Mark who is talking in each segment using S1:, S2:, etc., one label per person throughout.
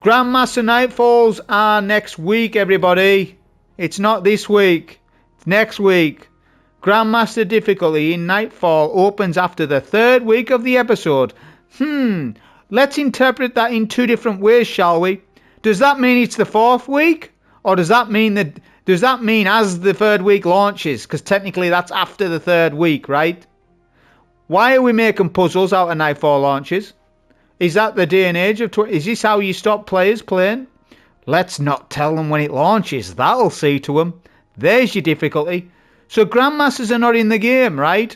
S1: Grandmaster Nightfalls are next week, everybody. It's not this week. It's next week. Grandmaster difficulty in Nightfall opens after the 3rd week of the episode. Let's interpret that in 2 different ways, shall we? Does that mean it's the 4th week? Or does that mean as the 3rd week launches? Because technically that's after the 3rd week, right? Why are we making puzzles out of Nightfall launches? Is that the day and age of... Is this how you stop players playing? Let's not tell them when it launches. That'll see to them. There's your difficulty. So Grandmasters are not in the game, right?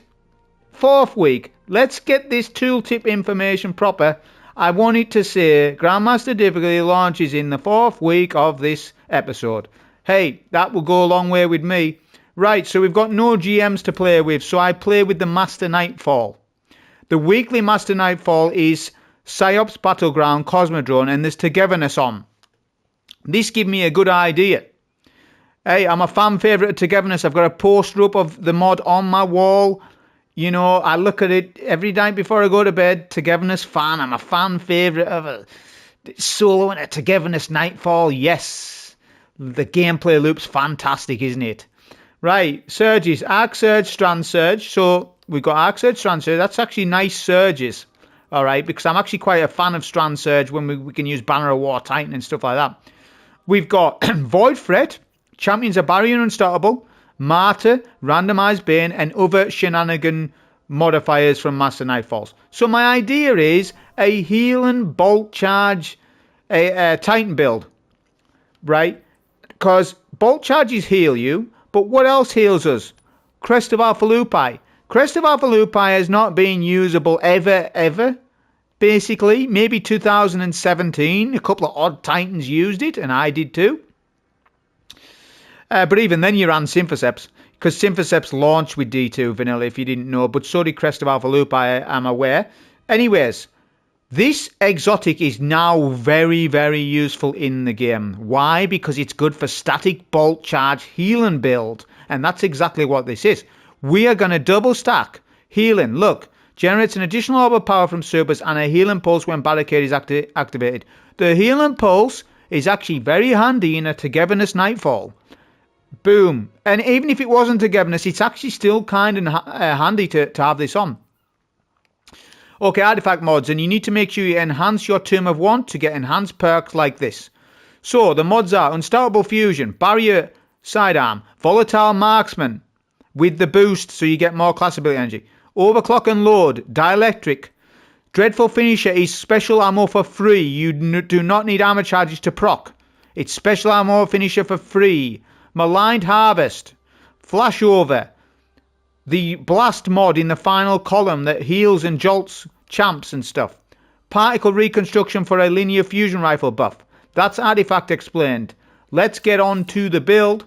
S1: 4th week. Let's get this tooltip information proper. I want it to say Grandmaster difficulty launches in the 4th week of this episode. Hey, that will go a long way with me. Right, so we've got no GMs to play with, so I play with the Master Nightfall. The weekly Master Nightfall is Psyops Battleground Cosmodrome, and there's Togetherness on. This gives me a good idea. Hey, I'm a fan favourite of Togetherness. I've got a poster up of the mod on my wall. You know, I look at it every night before I go to bed. Togetherness fan. I'm a fan favourite of a solo and a Togetherness Nightfall. Yes. The gameplay loop's fantastic, isn't it? Right, surges. Arc Surge, Strand Surge. So we've got Arc Surge, Strand Surge. That's actually nice surges. All right, because I'm actually quite a fan of Strand Surge when we can use Banner of War, Titan and stuff like that. We've got Void Threat, Champions of Barrier Unstoppable, Martyr, Randomized Bane, and other shenanigan modifiers from Master Nightfalls. So my idea is a heal and bolt charge a Titan build, right? Because bolt charges heal you, but what else heals us? Crest of Alpha Lupi. Crest of Alpha Lupi has not been usable ever. Basically, maybe 2017, a couple of odd Titans used it, and I did too. But even then you ran Symphoseps, because Symphoseps launched with D2 vanilla, if you didn't know, but so did Crest of Alpha Lupi, I'm aware. Anyways, this exotic is now very, very useful in the game. Why? Because it's good for static bolt charge healing build, and that's exactly what this is. We are going to double stack healing. Look, generates an additional orb of power from supers and a healing pulse when barricade is activated. The healing pulse is actually very handy in a Togetherness Nightfall. Boom. And even if it wasn't Togetherness, it's actually still kind of handy to have this on. Okay, artifact mods, and you need to make sure you enhance your Tomb of Want to get enhanced perks like this. So the mods are Unstoppable Fusion, Barrier Sidearm, Volatile Marksman with the boost so you get more class ability energy, Overclock and Load, Dielectric. Dreadful Finisher is special ammo for free. You do not need armor charges to proc. It's special ammo finisher for free. Maligned Harvest, Flashover, the blast mod in the final column that heals and jolts champs and stuff. Particle reconstruction for a linear fusion rifle buff. That's artifact explained. Let's get on to the build.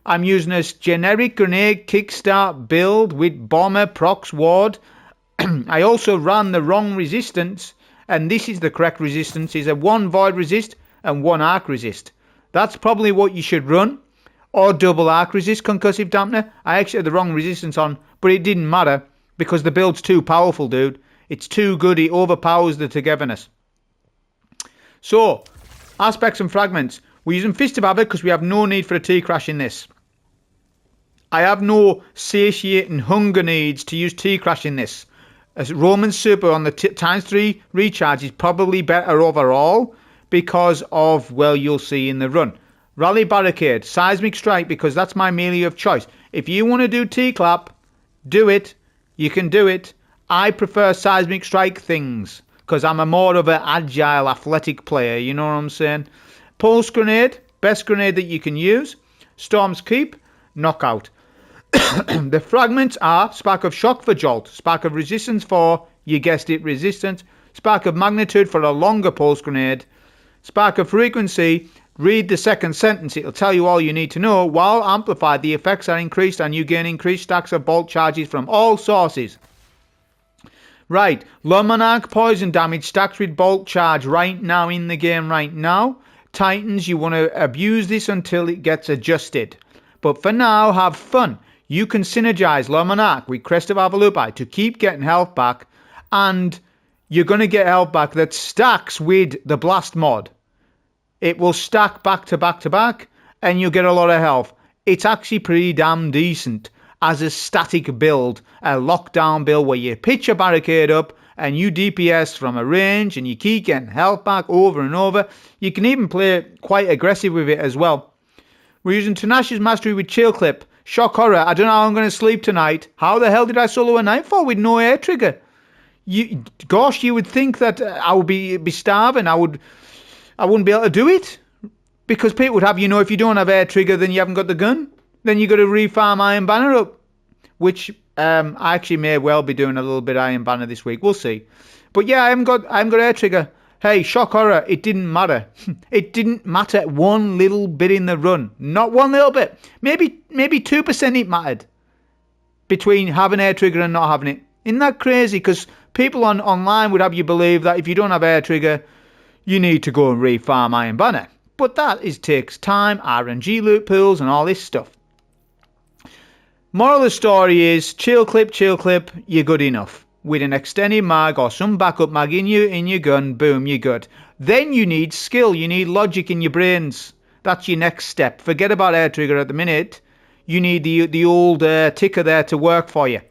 S1: I'm using a generic grenade kickstart build with bomber procs ward. I also ran the wrong resistance, and this is the correct resistance. Is a 1 void resist and 1 arc resist. That's probably what you should run. Or double arc resist concussive dampener. I actually had the wrong resistance on, but it didn't matter because the build's too powerful, dude. It's too good. It overpowers the Togetherness. So, aspects and fragments. We're using Fist of Havoc because we have no need for a T-Crash in this. I have no satiating hunger needs to use T-Crash in this. As Roman Super on the ×3 recharge is probably better overall because of, well, you'll see in the run. Rally Barricade, Seismic Strike, because that's my melee of choice. If you want to do T-Clap, do it. You can do it. I prefer Seismic Strike things because I'm a more of an agile, athletic player. You know what I'm saying? Pulse Grenade, best grenade that you can use. Storm's Keep, Knockout. The fragments are Spark of Shock for Jolt, Spark of Resistance for, you guessed it, Resistance, Spark of Magnitude for a longer Pulse Grenade, Spark of Frequency. Read the second sentence, it'll tell you all you need to know. While amplified, the effects are increased and you gain increased stacks of bolt charges from all sources. Right, Lord Monarch poison damage stacks with bolt charge right now in the game right now. Titans, you want to abuse this until it gets adjusted. But for now, have fun. You can synergize Lord Monarch with Crest of Alpha Lupi to keep getting health back, and you're going to get health back that stacks with the Blast mod. It will stack back to back to back, and you'll get a lot of health. It's actually pretty damn decent as a static build, a lockdown build where you pitch a barricade up and you DPS from a range and you keep getting health back over and over. You can even play quite aggressive with it as well. We're using Tenacious Mastery with Chill Clip. Shock Horror, I don't know how I'm going to sleep tonight. How the hell did I solo a Nightfall with no air trigger? Gosh, you would think that I would be starving. I wouldn't be able to do it. Because people would have, if you don't have air trigger, then you haven't got the gun. Then you got to refarm Iron Banner up. Which I actually may well be doing a little bit of Iron Banner this week. We'll see. But yeah, I haven't got air trigger. Hey, Shock Horror, it didn't matter. It didn't matter one little bit in the run. Not one little bit. Maybe 2% it mattered. Between having air trigger and not having it. Isn't that crazy? Because people online would have you believe that if you don't have air trigger, you need to go and refarm Iron Banner. But that takes time, RNG loot pools and all this stuff. Moral of the story is, chill clip, you're good enough. With an extended mag or some backup mag in your gun, boom, you're good. Then you need skill, you need logic in your brains. That's your next step. Forget about air trigger at the minute. You need the old ticker there to work for you.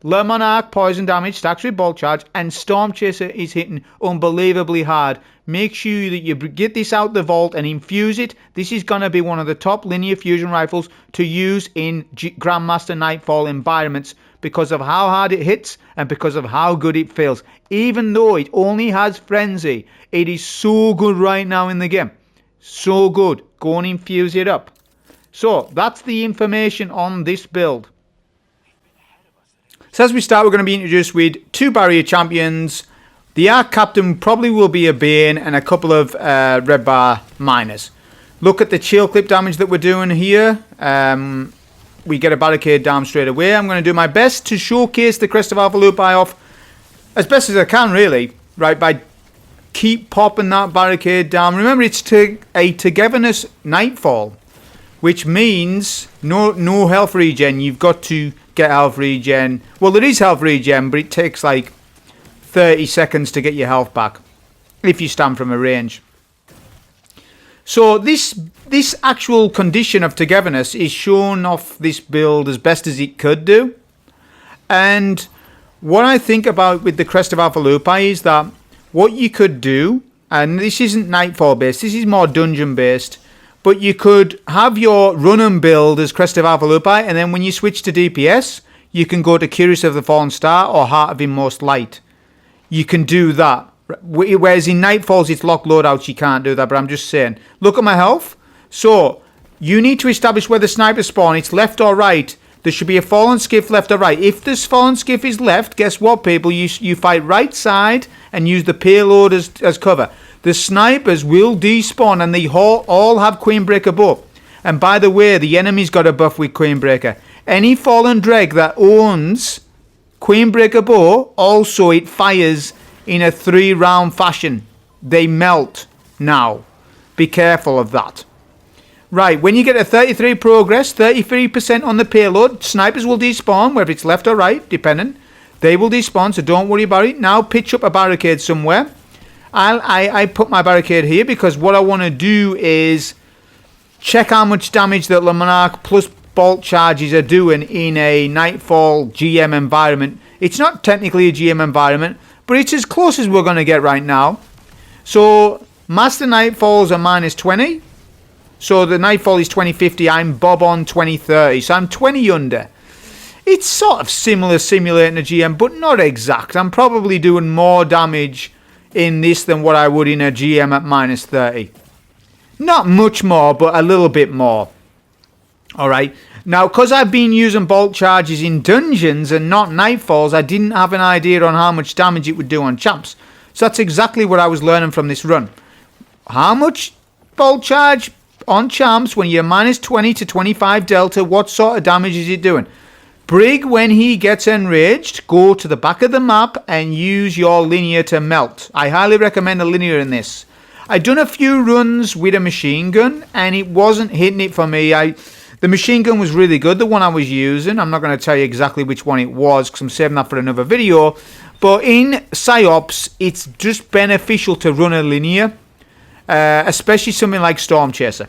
S1: Le Monarch, poison damage, stacks with bolt charge, and Storm Chaser is hitting unbelievably hard. Make sure that you get this out the vault and infuse it. This is going to be one of the top linear fusion rifles to use in Grandmaster Nightfall environments because of how hard it hits and because of how good it feels. Even though it only has Frenzy, it is so good right now in the game. So good. Go and infuse it up. So, that's the information on this build. So as we start, we're going to be introduced with 2 barrier champions. The Arc Captain probably will be a Bane and a couple of red bar miners. Look at the chill clip damage that we're doing here. We get a barricade down straight away. I'm going to do my best to showcase the Crest of Alpha Lupi off as best as I can, really. Right, by keep popping that barricade down. Remember, it's a togetherness Nightfall, which means no health regen. You've got to get health regen. Well, there is health regen, but it takes like 30 seconds to get your health back if you stand from a range. So this actual condition of togetherness is shown off this build as best as it could do. And what I think about with the Crest of Alpha Lupi is that what you could do, and this isn't Nightfall based, this is more dungeon based, but you could have your run and build as Crest of Alpha Lupi, and then when you switch to DPS, you can go to Curious of the Fallen Star or Heart of Inmost Light. You can do that. Whereas in Nightfalls, it's locked loadouts, you can't do that, but I'm just saying. Look at my health. So, you need to establish where the snipers spawn. It's left or right. There should be a Fallen Skiff left or right. If this Fallen Skiff is left, guess what, people? You fight right side and use the payload as cover. The snipers will despawn and they all have Queenbreaker bow. And by the way, the enemy's got a buff with Queenbreaker. Any Fallen Dreg that owns Queenbreaker bow, also it fires in a 3-round fashion. They melt now. Be careful of that. Right, when you get a 33 progress, 33% on the payload, snipers will despawn, whether it's left or right, depending. They will despawn, so don't worry about it. Now pitch up a barricade somewhere. I put my barricade here because what I want to do is check how much damage that Le Monarch plus bolt charges are doing in a Nightfall GM environment. It's not technically a GM environment, but it's as close as we're going to get right now. So Master Nightfalls are minus 20. So the Nightfall is 2050. I'm Bob on 2030. So I'm 20 under. It's sort of similar simulating a GM, but not exact. I'm probably doing more damage in this than what I would in a GM at minus 30. Not much more, but a little bit more. Alright. Now, because I've been using bolt charges in dungeons and not Nightfalls, I didn't have an idea on how much damage it would do on champs. So that's exactly what I was learning from this run. How much bolt charge on champs when you're minus 20 to 25 delta, what sort of damage is it doing? Brig, when he gets enraged, go to the back of the map and use your linear to melt. I highly recommend a linear in this. I've done a few runs with a machine gun and it wasn't hitting it for me. The machine gun was really good, the one I was using. I'm not going to tell you exactly which one it was because I'm saving that for another video. But in PsyOps, it's just beneficial to run a linear. especially something like Storm Chaser.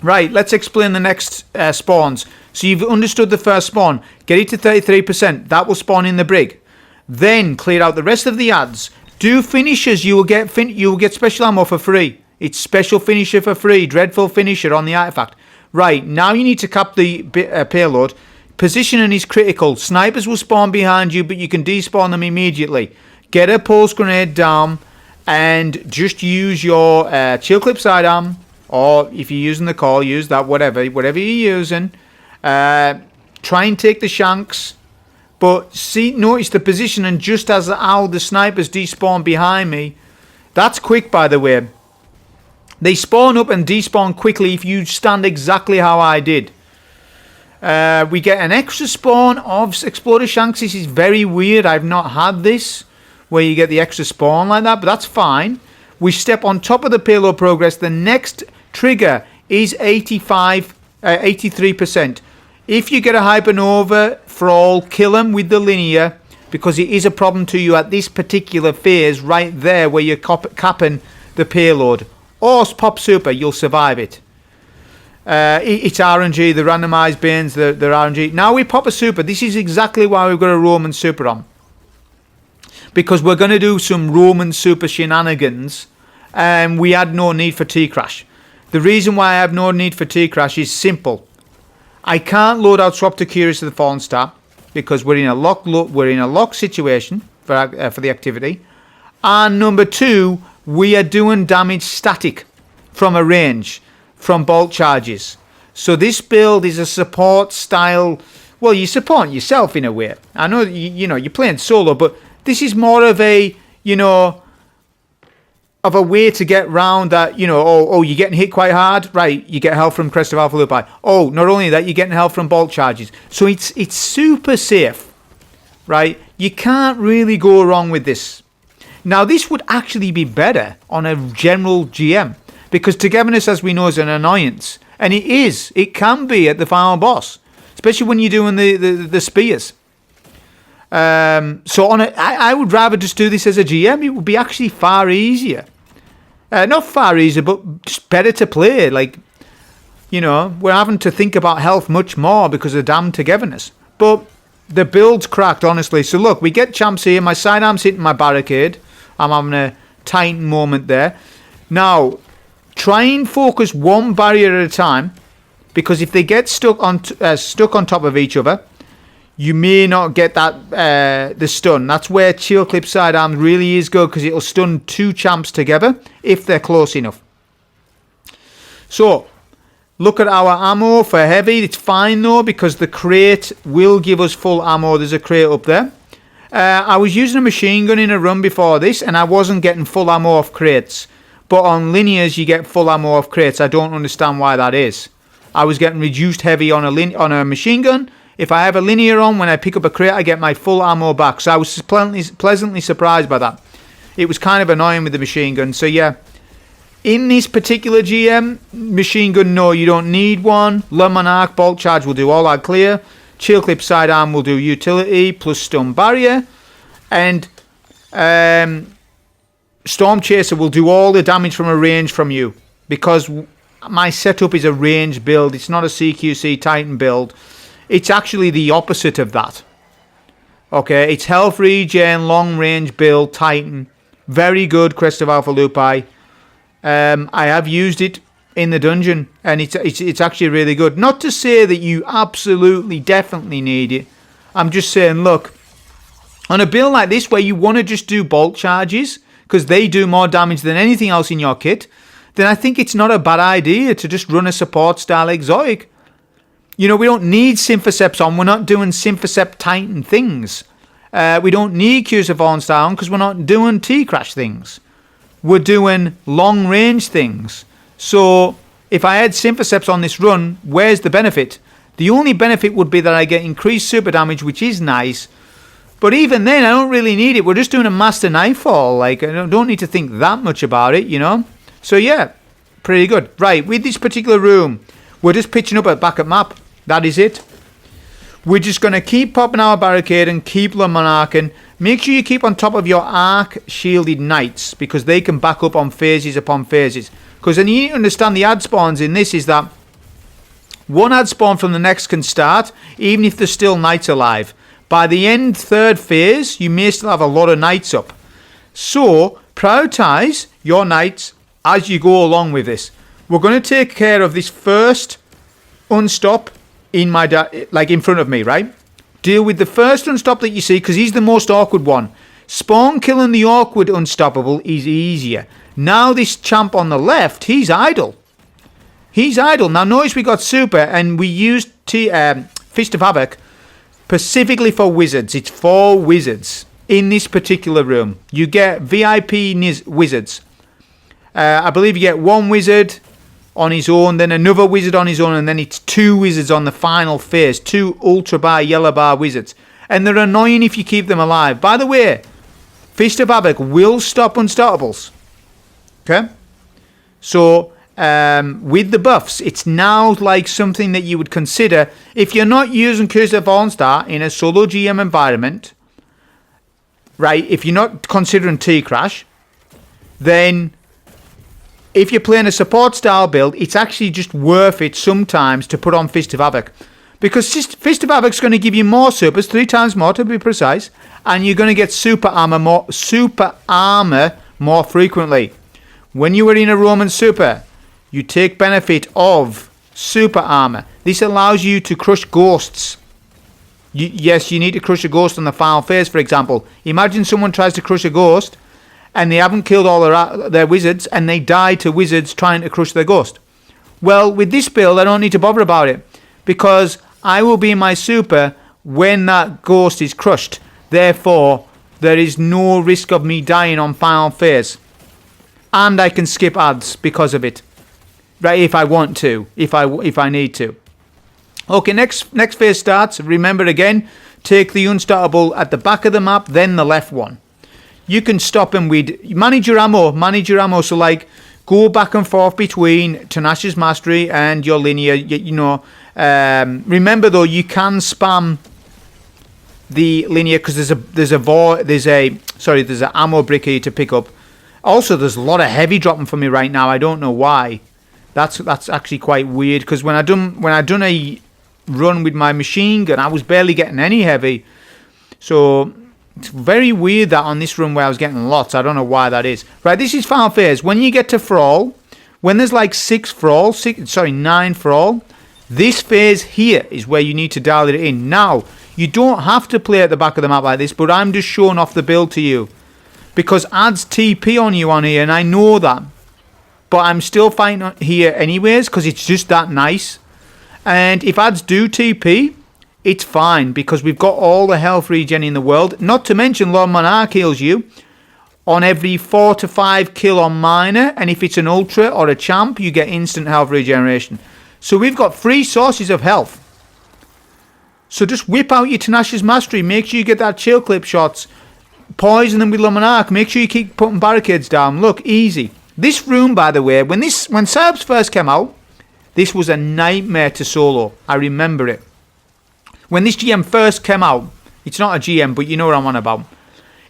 S1: Right, let's explain the next spawns. So you've understood the first spawn. Get it to 33%. That will spawn in the brig. Then clear out the rest of the ads. Do finishes. You will get special ammo for free. It's special finisher for free. Dreadful finisher on the artifact. Right, now you need to cap the payload. Positioning is critical. Snipers will spawn behind you, but you can despawn them immediately. Get a pulse grenade down and just use your chill clip sidearm. Or if you're using the call, use that, whatever you're using. Try and take the shanks. But notice the position, and just as how the snipers despawn behind me. That's quick, by the way. They spawn up and despawn quickly if you stand exactly how I did. We get an extra spawn of Exploder Shanks. This is very weird. I've not had this, where you get the extra spawn like that, but that's fine. We step on top of the payload progress. The next trigger is 83%. If you get a Hypernova Thrall, kill him with the linear, because it is a problem to you at this particular phase right there where you're capping the payload. Or pop super, you'll survive it. It's RNG, the randomized banes, the RNG. Now we pop a super. This is exactly why we've got a Roman super on. Because we're going to do some Roman super shenanigans, and we had no need for T-Crash. The reason why I have no need for T-Crash is simple. I can't load out Swap to Curious to the Fallen Star because we're in a lock situation for the activity. And number two, we are doing damage static from a range, from bolt charges. So this build is a support style. Well, you support yourself in a way. I know you're playing solo, but this is more of a of a way to get round that, you're getting hit quite hard, right? You get health from Crest of Alpha Lupi. Oh, not only that, you're getting health from bolt charges. So it's super safe, right? You can't really go wrong with this. Now, this would actually be better on a general GM, because togetherness, as we know, is an annoyance. And it is. It can be at the final boss, especially when you're doing the spears. So I would rather just do this as a GM. It would be actually far easier. Not far easier, but just better to play. Like, we're having to think about health much more because of damn togetherness. But the build's cracked, honestly. So look, we get champs here. My sidearm's hitting my barricade. I'm having a Titan moment there. Now, try and focus one barrier at a time, because if they get stuck on top of each other, you may not get that the stun. That's where chill clip sidearms really is good, because it'll stun two champs together if they're close enough. So, look at our ammo for heavy. It's fine though, because the crate will give us full ammo. There's a crate up there. I was using a machine gun in a run before this, and I wasn't getting full ammo off crates. But on linears, you get full ammo off crates. I don't understand why that is. I was getting reduced heavy on a machine gun. If I have a linear on, when I pick up a crate, I get my full ammo back. So I was pleasantly surprised by that. It was kind of annoying with the machine gun. So yeah, in this particular GM, machine gun, no, you don't need one. Le Monarch bolt charge will do all that clear. Chill clip sidearm will do utility plus stun barrier. And Storm Chaser will do all the damage from a range from you. Because my setup is a range build. It's not a CQC Titan build. It's actually the opposite of that. Okay, it's health regen, long range build, Titan. Very good, Crest of Alpha Lupi. I have used it in the dungeon, and it's actually really good. Not to say that you absolutely, definitely need it. I'm just saying, look, on a build like this where you want to just do bolt charges, because they do more damage than anything else in your kit, then I think it's not a bad idea to just run a support style exotic. We don't need Symphoseps on. We're not doing Symphosept Titan things. We don't need Curious of Fallen Star on because we're not doing T-Crash things. We're doing long range things. So if I had Symphoseps on this run, where's the benefit? The only benefit would be that I get increased super damage, which is nice. But even then, I don't really need it. We're just doing a Master Nightfall. Like, I don't need to think that much about it, So yeah, pretty good. Right, with this particular room, we're just pitching up a backup map. That is it. We're just going to keep popping our barricade and keep the monarching. Make sure you keep on top of your arc shielded knights, because they can back up on phases upon phases. Because you need to understand the ad spawns in this is that one ad spawn from the next can start, even if there's still knights alive. By the end third phase, you may still have a lot of knights up. So, prioritize your knights as you go along with this. We're going to take care of this first unstop in my in front of me, right? Deal with the first unstop that you see, because he's the most awkward one. Spawn killing the awkward unstoppable is easier. Now this champ on the left, he's idle. He's idle. Now notice we got super, and we used Fist of Havoc specifically for wizards. It's for wizards in this particular room. You get VIP wizards. I believe you get one wizard on his own, then another wizard on his own, and then it's two wizards on the final phase. Two ultra bar, yellow bar wizards. And they're annoying if you keep them alive. By the way, Fist of Havoc will stop unstoppables. Okay? So, with the buffs, it's now like something that you would consider. If you're not using Curse of Fallen Star in a solo GM environment, right, if you're not considering T-Crash, then if you're playing a support style build, it's actually just worth it sometimes to put on Fist of Havoc. Because Fist of Havoc's going to give you more supers, 3 times more to be precise, and you're going to get super armor more frequently. When you are in a Roman super, you take benefit of super armor. This allows you to crush ghosts. Yes, you need to crush a ghost on the final phase, for example. Imagine someone tries to crush a ghost and they haven't killed all their wizards and they die to wizards trying to crush their ghost. Well, with this build, I don't need to bother about it, because I will be in my super when that ghost is crushed. Therefore, there is no risk of me dying on final phase. And I can skip ads because of it. Right, if I want to, if I need to. Okay, next phase starts. Remember again, take the unstoppable at the back of the map, then the left one. You can stop him with manage your ammo. So like, go back and forth between Tenacious Mastery and your linear. Remember though, you can spam the linear because there's an ammo brick here to pick up. Also, there's a lot of heavy dropping for me right now. I don't know why. That's actually quite weird, because when I done a run with my machine gun, I was barely getting any heavy. So it's very weird that on this run where I was getting lots. I don't know why that is. Right, this is final phase. When you get to Thrall, when there's like 9 Thrall, this phase here is where you need to dial it in. Now, you don't have to play at the back of the map like this, but I'm just showing off the build to you, because ads TP on you on here, and I know that. But I'm still fighting here anyways, because it's just that nice. And if ads do TP, it's fine, because we've got all the health regen in the world. Not to mention Lord Monarch heals you on every 4 to 5 kill on minor. And if it's an ultra or a champ, you get instant health regeneration. So we've got 3 sources of health. So just whip out your Tenacious Mastery. Make sure you get that chill clip shots. Poison them with Lord Monarch. Make sure you keep putting barricades down. Look, easy. This room, by the way, when Serbs first came out, this was a nightmare to solo. I remember it. When this GM first came out, it's not a GM, but you know what I'm on about.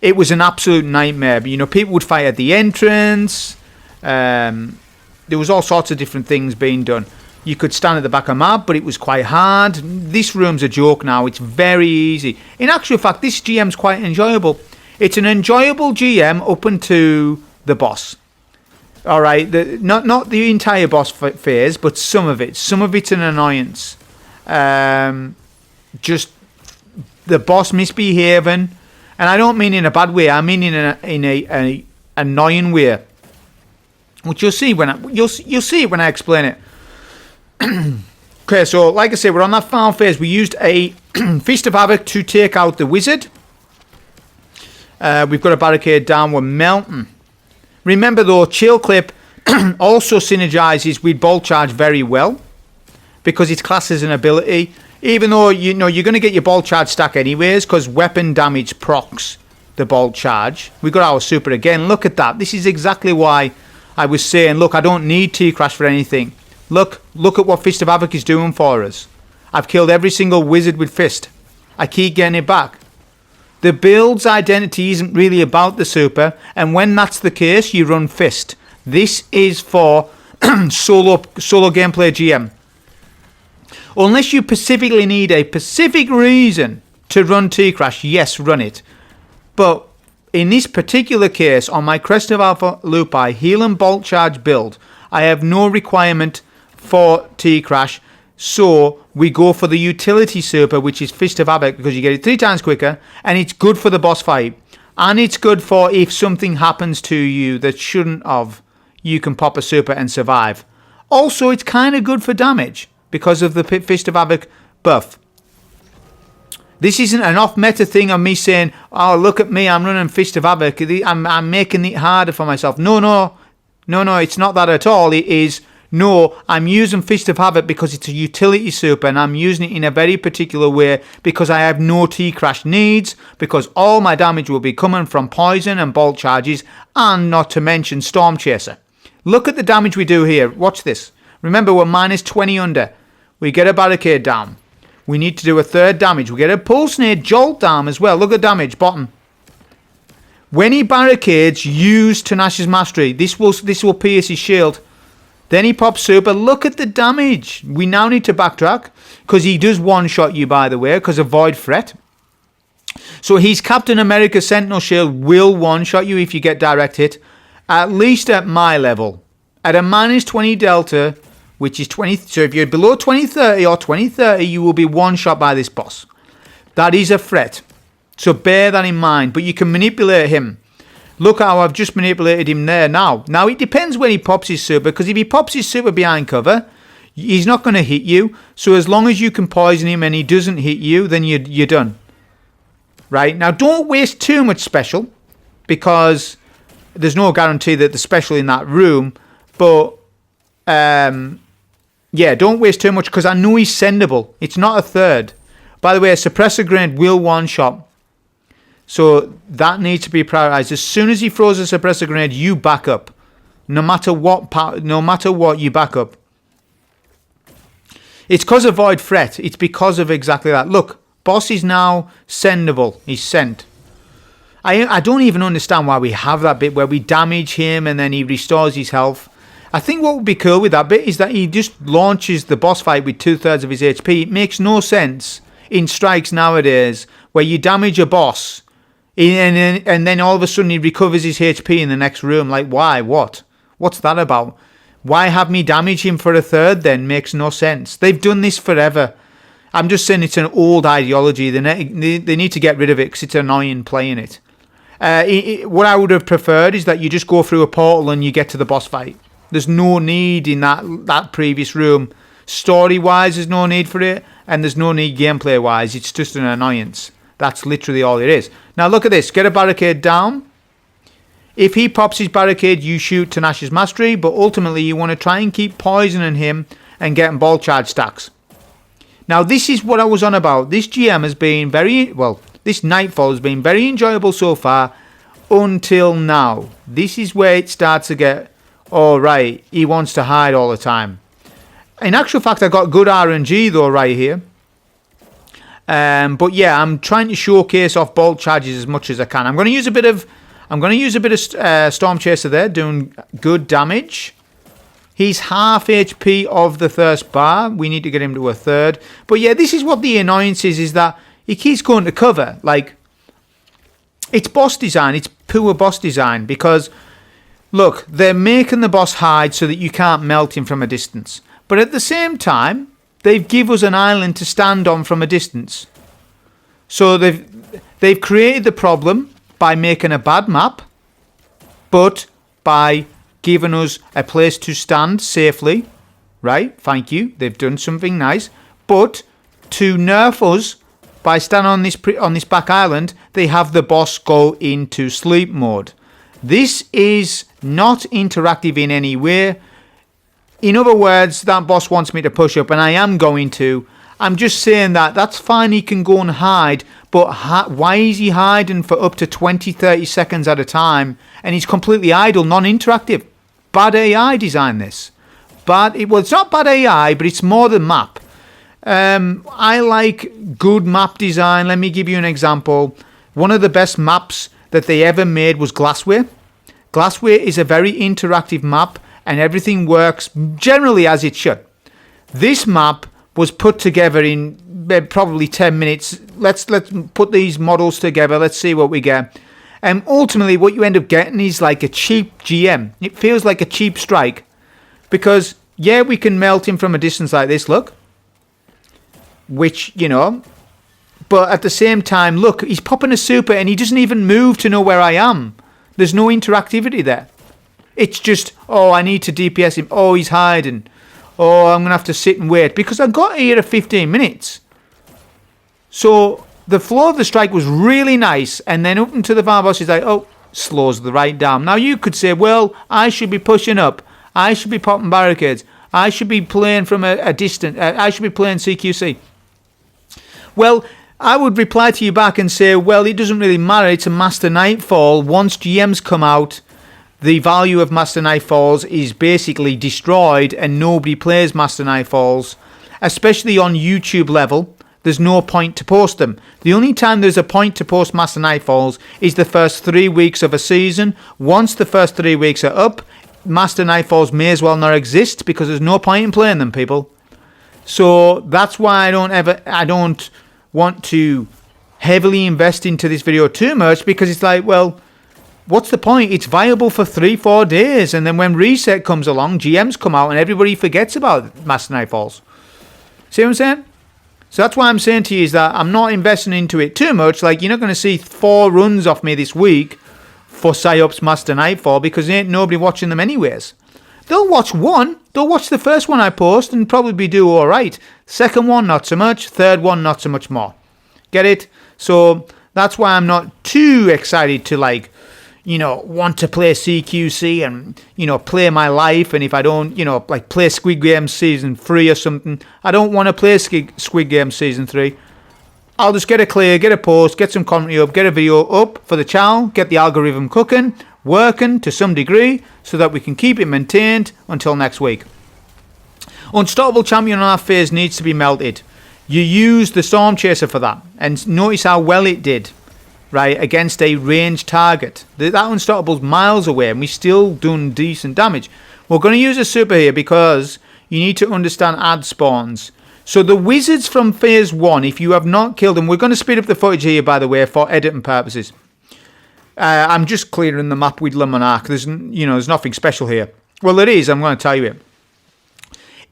S1: It was an absolute nightmare. But, people would fight at the entrance. There was all sorts of different things being done. You could stand at the back of the map, but it was quite hard. This room's a joke now. It's very easy. In actual fact, this GM's quite enjoyable. It's an enjoyable GM up until the boss. All right, not the entire boss phase, but some of it. Some of it's an annoyance. Just the boss misbehaving, and I don't mean in a bad way. I mean in a annoying way, which you'll see you'll see it when I explain it. Okay, so like I say, we're on that final phase. We used a Feast of Havoc to take out the wizard. We've got a barricade down. We're melting. Remember though, Chill Clip also synergizes with Bolt Charge very well, because it's classed as an ability. Even though you're going to get your Bolt Charge stack anyways, because weapon damage procs the Bolt Charge. We got our super again. Look at that. This is exactly why I was saying, look, I don't need T-Crash for anything. Look at what Fist of Havoc is doing for us. I've killed every single wizard with fist. I keep getting it back. The build's identity isn't really about the super, and when that's the case, you run fist. This is for solo gameplay GM. Unless you specifically need a specific reason to run T-Crash, yes, run it. But in this particular case, on my Crest of Alpha Lupi heal and bolt charge build, I have no requirement for T-Crash, so we go for the utility super, which is Fist of Havoc, because you get it 3 times quicker, and it's good for the boss fight. And it's good for if something happens to you that shouldn't have, you can pop a super and survive. Also, it's kind of good for damage because of the Fist of Havoc buff. This isn't an off-meta thing of me saying, oh, look at me, I'm running Fist of Havoc. I'm making it harder for myself. No, it's not that at all. It is, no, I'm using Fist of Havoc because it's a utility super, and I'm using it in a very particular way because I have no T-Crash needs, because all my damage will be coming from poison and bolt charges, and not to mention Storm Chaser. Look at the damage we do here. Watch this. Remember, we're minus 20 under. We get a barricade down. We need to do a 3rd damage. We get a pulse nade jolt down as well. Look at damage, bottom. When he barricades, use Tenacious Mastery. This will pierce his shield. Then he pops super. Look at the damage. We now need to backtrack because he does one-shot you, by the way, because of Void Threat. So his Captain America Sentinel Shield will one-shot you if you get direct hit. At least at my level. At a minus 20 delta, which is 20. So if you're below 2030 or 2030, you will be one-shot by this boss. That is a threat. So bear that in mind. But you can manipulate him. Look how I've just manipulated him there now. Now it depends when he pops his super, because if he pops his super behind cover, he's not going to hit you. So as long as you can poison him and he doesn't hit you, then you're done. Right? Now don't waste too much special, because there's no guarantee that the special in that room. But yeah, don't waste too much, because I know he's sendable. It's not a 3rd. By the way, a suppressor grenade will one-shot. So that needs to be prioritized. As soon as he throws a suppressor grenade, you back up. No matter what, you back up. It's because of Void Threat. It's because of exactly that. Look, boss is now sendable. He's sent. I don't even understand why we have that bit where we damage him and then he restores his health. I think what would be cool with that bit is that he just launches the boss fight with 2/3 of his HP. It makes no sense in strikes nowadays where you damage a boss and then all of a sudden he recovers his HP in the next room. Like, why? What's that about? Why have me damage him for a 3rd then? Makes no sense. They've done this forever. I'm just saying it's an old ideology. They need to get rid of it because it's annoying playing it. What I would have preferred is that you just go through a portal and you get to the boss fight. There's no need in that previous room. Story-wise, there's no need for it, and there's no need gameplay-wise. It's just an annoyance. That's literally all it is. Now look at this. Get a barricade down. If he pops his barricade, you shoot Tenacious Mastery, but ultimately you want to try and keep poisoning him and getting ball charge stacks. Now this is what I was on about. This GM has been this Nightfall has been very enjoyable so far until now. This is where it starts to get, oh right, he wants to hide all the time. In actual fact, I got good RNG though right here. But yeah, I'm trying to showcase off bolt charges as much as I can. I'm going to use a bit of Storm Chaser there, doing good damage. He's half HP of the Thirst Bar. We need to get him to a 3rd. But yeah, this is what the annoyance is that he keeps going to cover. Like, it's boss design. It's poor boss design because, look, they're making the boss hide so that you can't melt him from a distance. But at the same time, they've give us an island to stand on from a distance. So they've created the problem by making a bad map, but by giving us a place to stand safely. Right? Thank you. They've done something nice. But to nerf us by standing on this back island, they have the boss go into sleep mode. This is not interactive in any way. In other words, that boss wants me to push up, and I am going to. I'm just saying that's fine, he can go and hide, but why is he hiding for up to 20-30 seconds at a time, and he's completely idle, non-interactive? Bad AI designed this. It's not bad AI, but it's more the map. I like good map design. Let me give you an example. One of the best maps that they ever made was Glassware. Glassware is a very interactive map and everything works generally as it should. This map was put together in probably 10 minutes. Let's put these models together. Let's see what we get. And ultimately what you end up getting is like a cheap GM. It feels like a cheap strike because, yeah, we can melt him from a distance like this, look. Which, you know, but at the same time, look, he's popping a super and he doesn't even move to know where I am. There's no interactivity there. It's just, oh, I need to DPS him. Oh, he's hiding. Oh, I'm going to have to sit and wait because I got here at 15 minutes. So the flow of the strike was really nice. And then up into the far boss, he's like, oh, slows the right down. Now you could say, well, I should be pushing up. I should be popping barricades. I should be playing from a distance. I should be playing CQC. Well, I would reply to you back and say, well, it doesn't really matter. It's a Master Nightfall. Once GMs come out, the value of Master Nightfalls is basically destroyed and nobody plays Master Nightfalls, especially on YouTube level. There's no point to post them. The only time there's a point to post Master Nightfalls is the first 3 weeks of a season. Once the first 3 weeks are up, Master Nightfalls may as well not exist because there's no point in playing them, people. So that's why I don't want to heavily invest into this video too much because it's like, well, what's the point? It's viable for 3-4 days and then when reset comes along, GMs come out and everybody forgets about Master Nightfalls. See what I'm saying? So that's why I'm saying to you is that I'm not investing into it too much. Like, you're not going to see 4 runs off me this week for PsyOps Master Nightfall because there ain't nobody watching them anyways. They'll watch one. They'll watch the first one I post and probably do all right. Second one, not so much. Third one, not so much more. Get it? So that's why I'm not too excited to, like, you know, want to play CQC and, you know, play my life. And if I don't, you know, like play Squid Game Season 3 or something, I don't want to play Squid Game Season 3. I'll just get a clear, get a post, get some commentary up, get a video up for the channel, get the algorithm cooking, working to some degree so that we can keep it maintained until next week. Unstoppable champion on our phase needs to be melted. You use the Storm Chaser for that and notice how well it did, right, against a ranged target. That Unstoppable's miles away and we still doing decent damage. We're going to use a super here because you need to understand ad spawns. So the wizards from phase 1, if you have not killed them, we're going to speed up the footage here, by the way, for editing purposes. I'm just clearing the map with Le Monarch. There's nothing special here. Well, it is. I'm going to tell you it.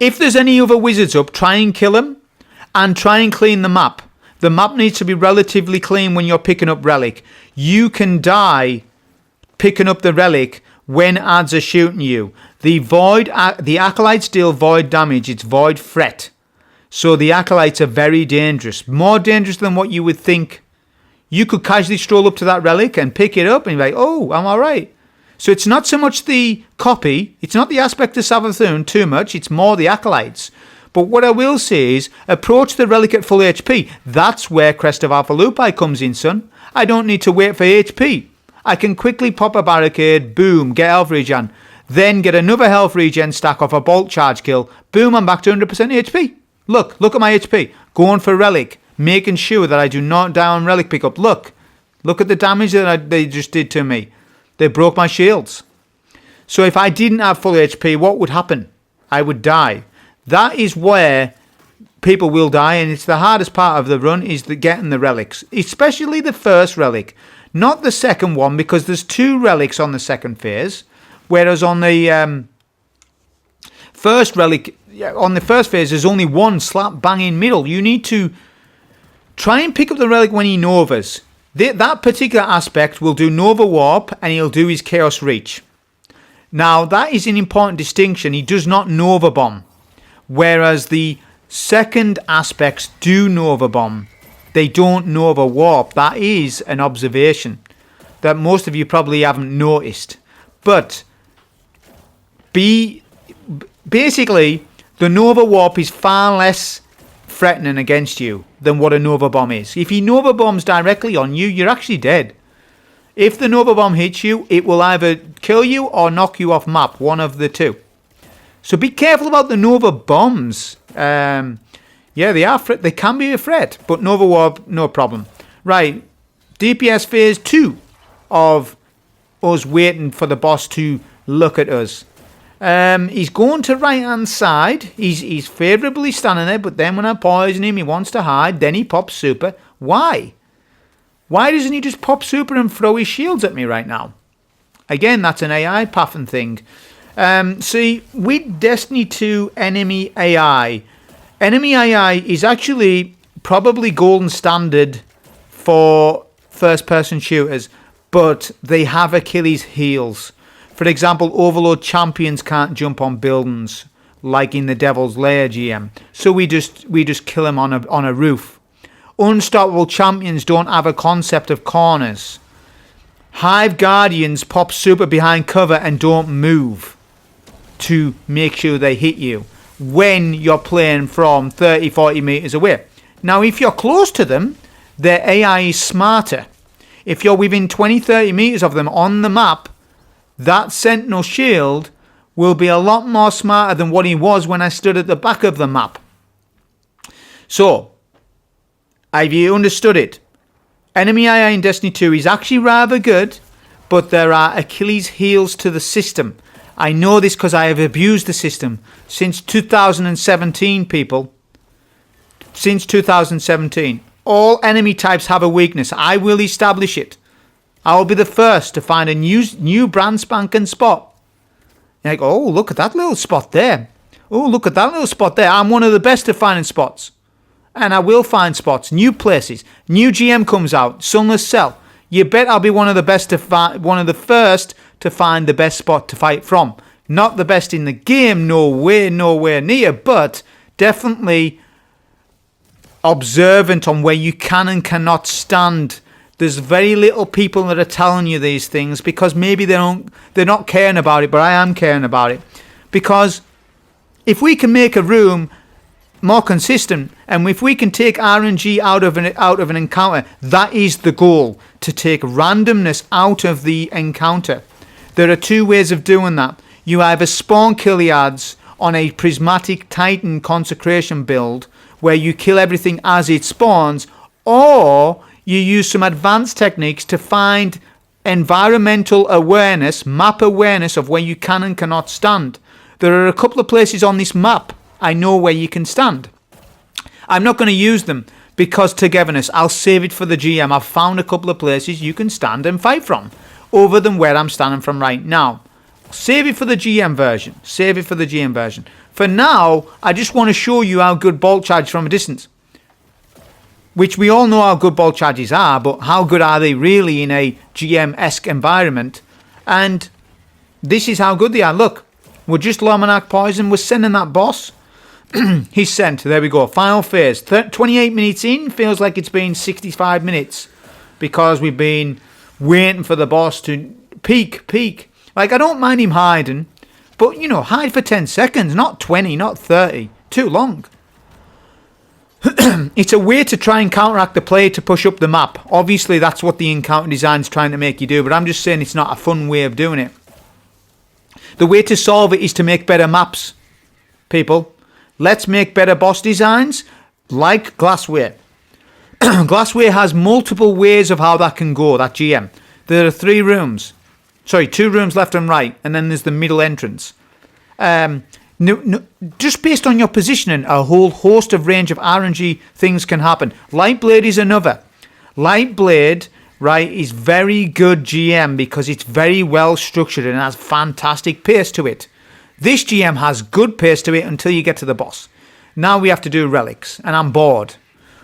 S1: If there's any other wizards up, try and kill them and try and clean the map. The map needs to be relatively clean when you're picking up relic. You can die picking up the relic when ads are shooting you. The acolytes deal void damage. It's void threat. So the acolytes are very dangerous. More dangerous than what you would think. You could casually stroll up to that relic and pick it up and be like, oh, I'm all right. So it's not so much the copy. It's not the aspect of Savathun too much. It's more the acolytes. But what I will say is, approach the relic at full HP. That's where Crest of Alpha Lupi comes in, son. I don't need to wait for HP. I can quickly pop a barricade, boom, get health regen. Then get another health regen stack off a bolt charge kill. Boom, I'm back to 100% HP. Look at my HP. Going for relic. Making sure that I do not die on relic pickup. Look at the damage that they just did to me. They broke my shields. So if I didn't have full HP, what would happen? I would die. That is where people will die, and it's the hardest part of the run is getting the relics, especially the first relic, not the second one, because there's 2 relics on the second phase, whereas on the first relic, on the first phase, there's only 1 slap bang in middle. You need to try and pick up the relic when he novas. That particular aspect will do Nova Warp and he'll do his Chaos Reach. Now, that is an important distinction. He does not Nova Bomb. Whereas the second aspects do Nova Bomb. They don't Nova Warp. That is an observation that most of you probably haven't noticed. But basically, the Nova Warp is far less threatening against you than what a Nova Bomb is. If he Nova Bombs directly on you, you're actually dead. If the Nova Bomb hits you, it will either kill you or knock you off map, one of the two. So be careful about the Nova Bombs. Yeah, they are. They can be a threat, but Nova Warp, no problem. Right, DPS phase 2 of us waiting for the boss to look at us. He's going to right hand side. He's favourably standing there, but then when I poison him, he wants to hide. Then he pops super. Why? Why doesn't he just pop super and throw his shields at me right now? Again, that's an AI pathing thing. See, with Destiny 2 enemy AI is actually probably golden standard for first-person shooters, but they have Achilles heels. For example, Overlord champions can't jump on buildings like in the Devil's Lair GM, so we just kill them on a roof. Unstoppable champions don't have a concept of corners. Hive Guardians pop super behind cover and don't move to make sure they hit you when you're playing from 30-40 meters away. Now, if you're close to them, their AI is smarter. If you're within 20-30 meters of them on the map, that Sentinel shield will be a lot more smarter than what he was when I stood at the back of the map. So, have you understood it? Enemy AI in Destiny 2 is actually rather good, but there are Achilles heels to the system. I know this because I have abused the system since 2017, people. Since 2017. All enemy types have a weakness. I will establish it. I will be the first to find a new brand spanking spot. You're like, oh, look at that little spot there. Oh, look at that little spot there. I'm one of the best at finding spots. And I will find spots, new places. New GM comes out, Sunless Cell. You bet I'll be one of the first to find the best spot to fight from. Not the best in the game, nowhere near, but definitely observant on where you can and cannot stand. There's very little people that are telling you these things because maybe they're not caring about it, but I am caring about it. Because if we can make a room more consistent, and if we can take RNG out of an encounter, that is the goal, to take randomness out of the encounter. There are two ways of doing that. You either spawn Killiads on a Prismatic Titan Consecration build, where you kill everything as it spawns, or you use some advanced techniques to find environmental awareness, map awareness of where you can and cannot stand. There are a couple of places on this map I know where you can stand. I'm not going to use them because togetherness. I'll save it for the GM. I've found a couple of places you can stand and fight from, other than where I'm standing from right now. Save it for the GM version. Save it for the GM version. For now, I just want to show you how good bolt charge from a distance. Which we all know how good bolt charges are, but how good are they really in a GM-esque environment? And this is how good they are. Look, we're just Lomonarch Poison. We're sending that boss. He's sent. There we go. Final phase. 28 minutes in. Feels like it's been 65 minutes. Because we've been waiting for the boss to peek. Like, I don't mind him hiding. But, hide for 10 seconds. Not 20, not 30. Too long. It's a way to try and counteract the player to push up the map. Obviously, that's what the encounter design's trying to make you do. But I'm just saying it's not a fun way of doing it. The way to solve it is to make better maps. People. Let's make better boss designs like Glassware. Glassware has multiple ways of how that can go, that GM. There are 2 rooms left and right, and then there's the middle entrance. Just based on your positioning, a whole host of range of RNG things can happen. Lightblade is another. Lightblade, right, is very good GM because it's very well structured and has fantastic pace to it. This GM has good pace to it until you get to the boss. Now we have to do relics, and I'm bored.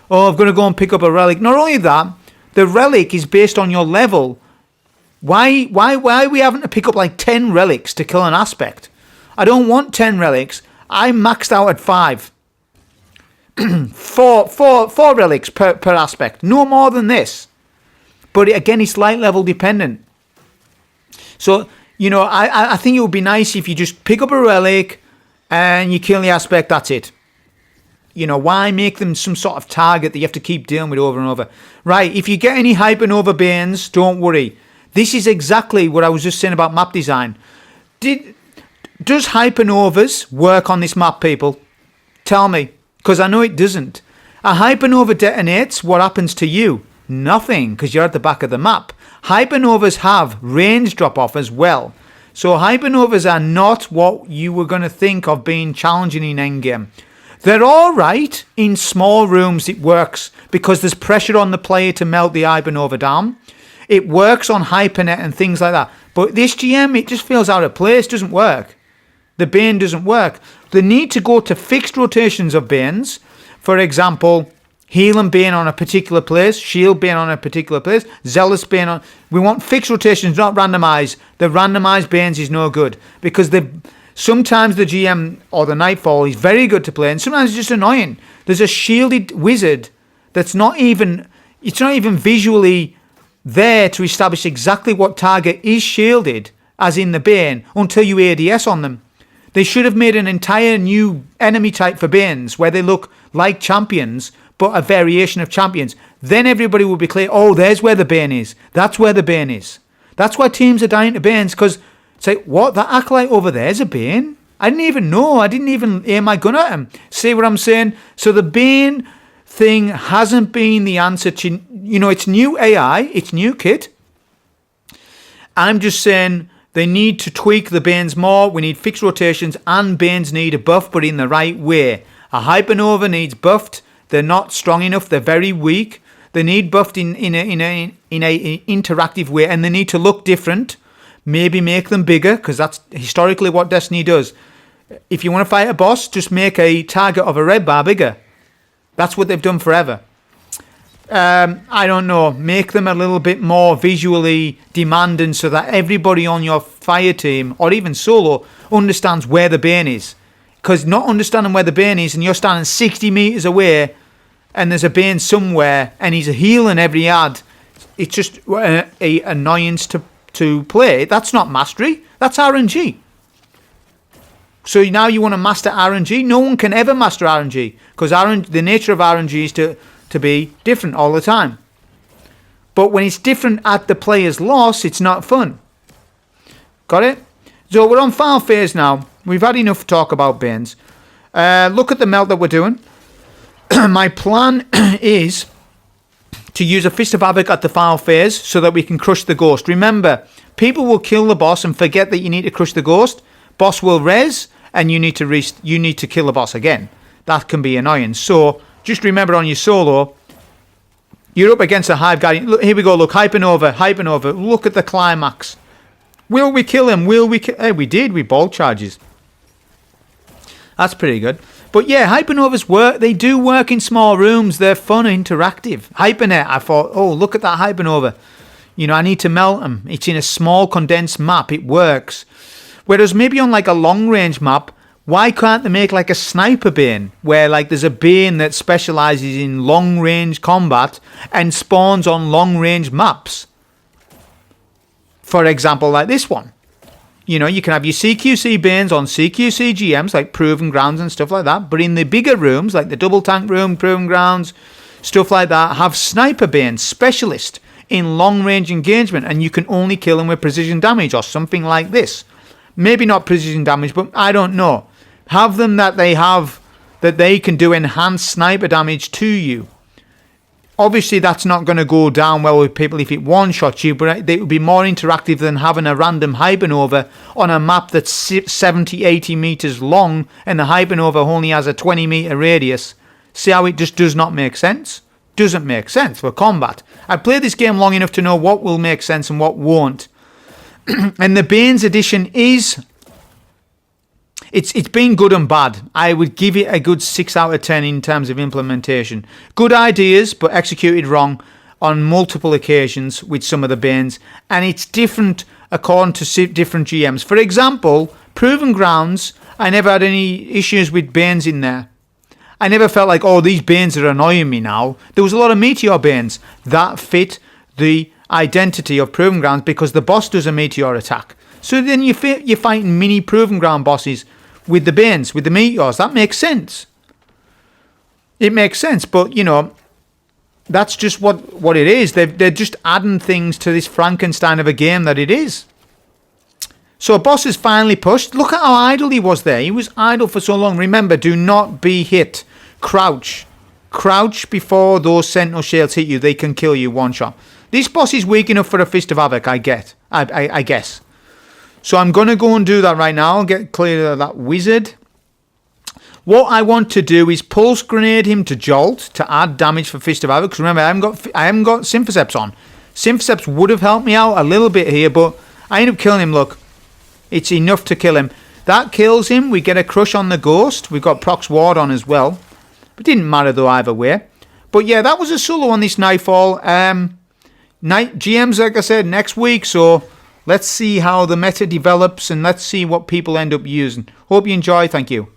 S1: Oh, I'm going to go and pick up a relic. Not only that, the relic is based on your level. Why are we having to pick up like 10 relics to kill an aspect? I don't want 10 relics. I'm maxed out at 5. four relics per aspect. No more than this. But again, it's light level dependent. So, I think it would be nice if you just pick up a relic and you kill the aspect, that's it. Why make them some sort of target that you have to keep dealing with over and over? Right, if you get any Hypernova Banes, don't worry. This is exactly what I was just saying about map design. Does Hypernovas work on this map, people? Tell me. Because I know it doesn't. A hypernova detonates, what happens to you? Nothing, because you're at the back of the map. Hypernovas have range drop-off as well. So hypernovas are not what you were going to think of being challenging in endgame. They're alright in small rooms, it works, because there's pressure on the player to melt the hypernova down. It works on hypernet and things like that. But this GM, it just feels out of place, doesn't work. The Bane doesn't work. The need to go to fixed rotations of Banes, for example, Heal and Bane on a particular place, Shield Bane on a particular place, Zealous Bane on... We want fixed rotations, not randomised. The randomised Banes is no good, because sometimes the GM or the Nightfall is very good to play, and sometimes it's just annoying. There's a shielded wizard that's not even visually there to establish exactly what target is shielded, as in the Bane, until you ADS on them. They should have made an entire new enemy type for Banes, where they look like champions, but a variation of champions. Then everybody will be clear, oh, there's where the Bane is. That's where the Bane is. That's why teams are dying to Banes, because it's like, what, that Acolyte over there is a Bane? I didn't even know. I didn't even aim my gun at him. See what I'm saying? So the Bane thing hasn't been the answer to, it's new AI, it's new kit. I'm just saying they need to tweak the Banes more. We need fixed rotations, and Banes need a buff, but in the right way. A Hypernova needs buffed. They're not strong enough. They're very weak. They need buffed in a interactive way, and they need to look different. Maybe make them bigger, because that's historically what Destiny does. If you want to fight a boss, just make a target of a red bar bigger. That's what they've done forever. I don't know. Make them a little bit more visually demanding, so that everybody on your fire team, or even solo, understands where the Bane is. Because not understanding where the Bane is, and you're standing 60 metres away, and there's a Bane somewhere, and he's healing every ad, it's just an annoyance to play. That's not mastery. That's RNG. So now you want to master RNG? No one can ever master RNG, because the nature of RNG is to be different all the time. But when it's different at the player's loss, it's not fun. Got it? So we're on final phase now. We've had enough talk about Banes. Look at the melt that we're doing. My plan is to use a Fist of Havoc at the final phase so that we can crush the ghost. Remember, people will kill the boss and forget that you need to crush the ghost. Boss will res, and you need to kill the boss again. That can be annoying. So just remember, on your solo, you're up against a Hive Guardian. Look, here we go. Look, Hypernova. Look at the climax. Will we kill him? Hey, we did. We ball charges. That's pretty good. But yeah, Hypernovas work. They do work in small rooms. They're fun and interactive. Hypernet, I thought, oh, look at that Hypernova. I need to melt them. It's in a small condensed map. It works. Whereas maybe on like a long range map, why can't they make like a sniper Bane, where like there's a Bane that specializes in long range combat and spawns on long range maps? For example, like this one. You can have your CQC Banes on CQC GMs, like Proven Grounds and stuff like that. But in the bigger rooms, like the Double Tank Room, Proven Grounds, stuff like that, have Sniper Banes, specialist in long-range engagement. And you can only kill them with precision damage or something like this. Maybe not precision damage, but I don't know. Have them that they can do enhanced sniper damage to you. Obviously, that's not going to go down well with people if it one-shots you, but it would be more interactive than having a random Hypernova on a map that's 70, 80 metres long, and the Hypernova only has a 20-metre radius. See how it just does not make sense? Doesn't make sense for combat. I've played this game long enough to know what will make sense and what won't. And the Banes edition is... It's been good and bad. I would give it a good 6 out of 10 in terms of implementation. Good ideas, but executed wrong on multiple occasions with some of the Banes. And it's different according to different GMs. For example, Proven Grounds, I never had any issues with Banes in there. I never felt like, oh, these Banes are annoying me now. There was a lot of Meteor Banes that fit the identity of Proven Grounds because the boss does a Meteor attack. So then you're fighting mini Proven Ground bosses with the Banes, with the Meteors. That makes sense. It makes sense, but, that's just what it is. They're just adding things to this Frankenstein of a game that it is. So boss is finally pushed. Look at how idle he was there. He was idle for so long. Remember, do not be hit. Crouch. Crouch before those Sentinel Shields hit you. They can kill you one shot. This boss is weak enough for a Fist of Havoc, I guess. So I'm going to go and do that right now. I'll get clear of that wizard. What I want to do is Pulse Grenade him to Jolt to add damage for Fist of Havoc. Because remember, I haven't got Symphoseps on. Symphoseps would have helped me out a little bit here, but I end up killing him. Look, it's enough to kill him. That kills him. We get a crush on the Ghost. We've got Prox Ward on as well. It didn't matter though either way. But yeah, that was a solo on this Nightfall. GMs, like I said, next week. So let's see how the meta develops and let's see what people end up using. Hope you enjoy. Thank you.